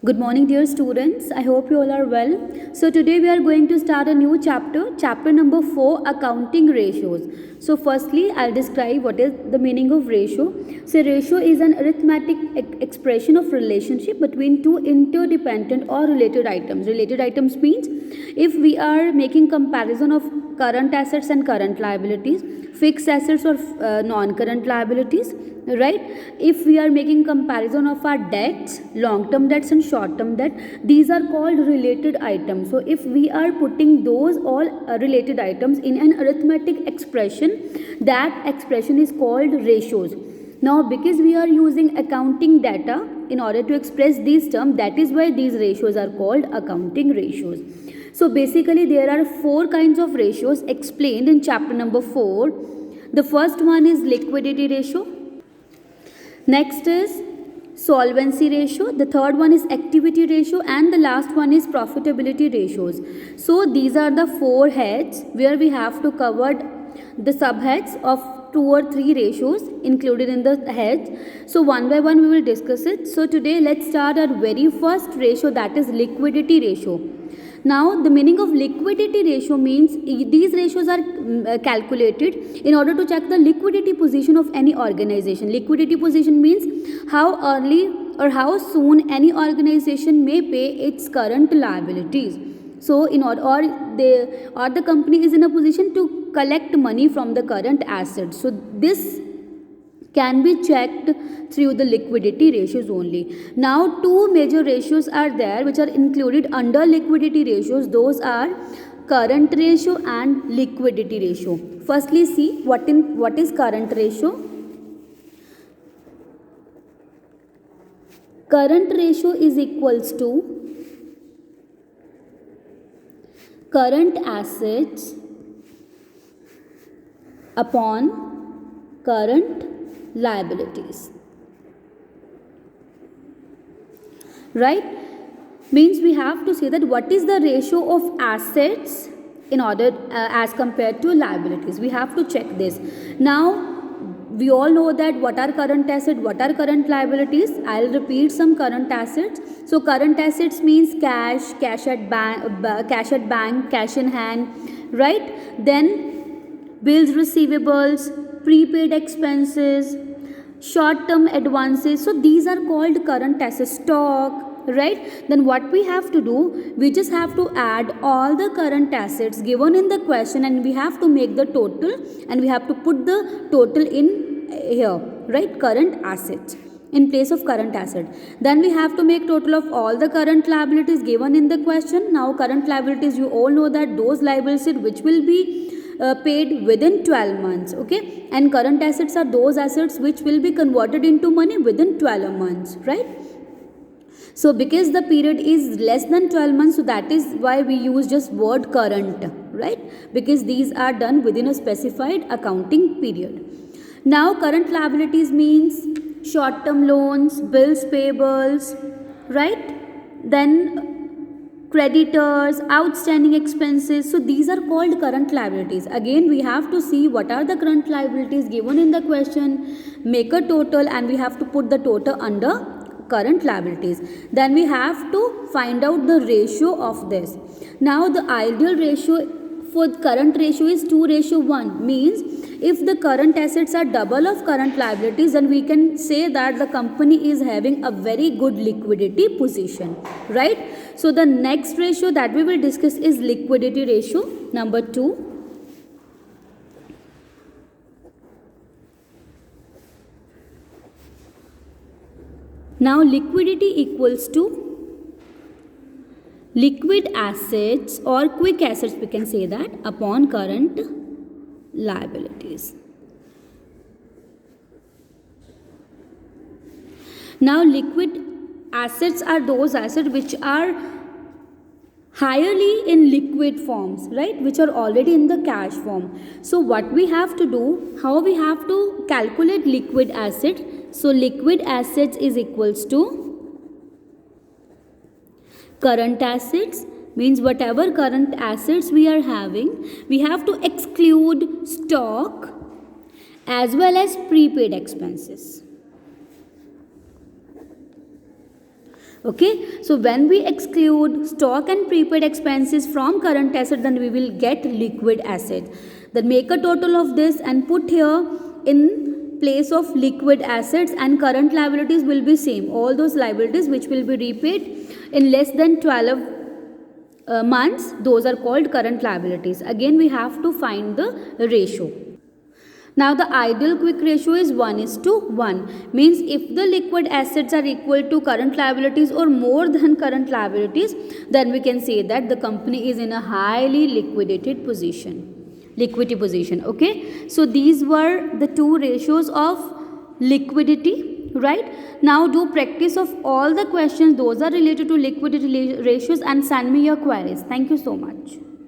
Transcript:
Good morning, dear students. I hope you all are well. So, today we are going to start a new chapter number 4, accounting ratios. So, firstly, I'll describe what is the meaning of ratio. So, ratio is an arithmetic expression of relationship between two interdependent or related items. Related items means if we are making comparison of current assets and current liabilities, fixed assets or non-current liabilities, right? If we are making comparison of our debts, long term debts and short term debt, these are called related items. So if we are putting those all related items in an arithmetic expression, that expression is called ratios. Now because we are using accounting data in order to express these terms, that is why these ratios are called accounting ratios. So basically there are 4 kinds of ratios explained in chapter number 4. The first one is liquidity ratio. Next is solvency ratio. The third one is activity ratio, and the last one is profitability ratios. So these are the 4 heads where we have to cover the subheads of 2 or 3 ratios included in the heads. So one by one we will discuss it. So today let's start our very first ratio, that is liquidity ratio. Now the meaning of liquidity ratio means these ratios are calculated in order to check the liquidity position of any organization. Liquidity position means how early or how soon any organization may pay its current liabilities. So in order or the company is in a position to collect money from the current assets. So this can be checked through the liquidity ratios only. Now 2 major ratios are there which are included under liquidity ratios. Those are current ratio and liquidity ratio. Firstly, see what is current ratio. Current ratio is equals to current assets upon current liabilities, right? Means we have to say that what is the ratio of assets in order as compared to liabilities. We have to check this. Now we all know that what are current assets, what are current liabilities. I'll repeat some current assets. So current assets means cash at bank, cash in hand, right? Then bills receivables, prepaid expenses, short term advances. So these are called current assets. Stock, right? Then what we have to do, we just have to add all the current assets given in the question and we have to make the total and we have to put the total in here, right? Current assets in place of current asset. Then we have to make total of all the current liabilities given in the question. Now current liabilities, you all know that those liabilities which will be paid within 12 months, okay? And current assets are those assets which will be converted into money within 12 months, right? So because the period is less than 12 months, so that is why we use just word current, right? Because these are done within a specified accounting period. Now current liabilities means short term loans, bills payables, right? Then creditors, outstanding expenses. So these are called current liabilities. Again we have to see what are the current liabilities given in the question, make a total and we have to put the total under current liabilities. Then we have to find out the ratio of this. Now the ideal ratio for current ratio is 2:1, means if the current assets are double of current liabilities, then we can say that the company is having a very good liquidity position, right? So the next ratio that we will discuss is liquidity ratio number 2. Now liquidity equals to liquid assets or quick assets, we can say that, upon current liabilities. Now liquid assets are those assets which are highly in liquid forms, right, which are already in the cash form. So what we have to do, how we have to calculate liquid asset. So liquid assets is equals to current assets, means whatever current assets we are having, we have to exclude stock as well as prepaid expenses. Okay, so when we exclude stock and prepaid expenses from current asset, then we will get liquid assets. Then make a total of this and put here in place of liquid assets, and current liabilities will be same. All those liabilities which will be repaid in less than 12 months, those are called current liabilities. Again, we have to find the ratio. Now the ideal quick ratio is 1:1, means if the liquid assets are equal to current liabilities or more than current liabilities, then we can say that the company is in a highly liquidity position. Okay, so these were the two ratios of liquidity, right? Now do practice of all the questions, those are related to liquidity ratios, and send me your queries. Thank you so much.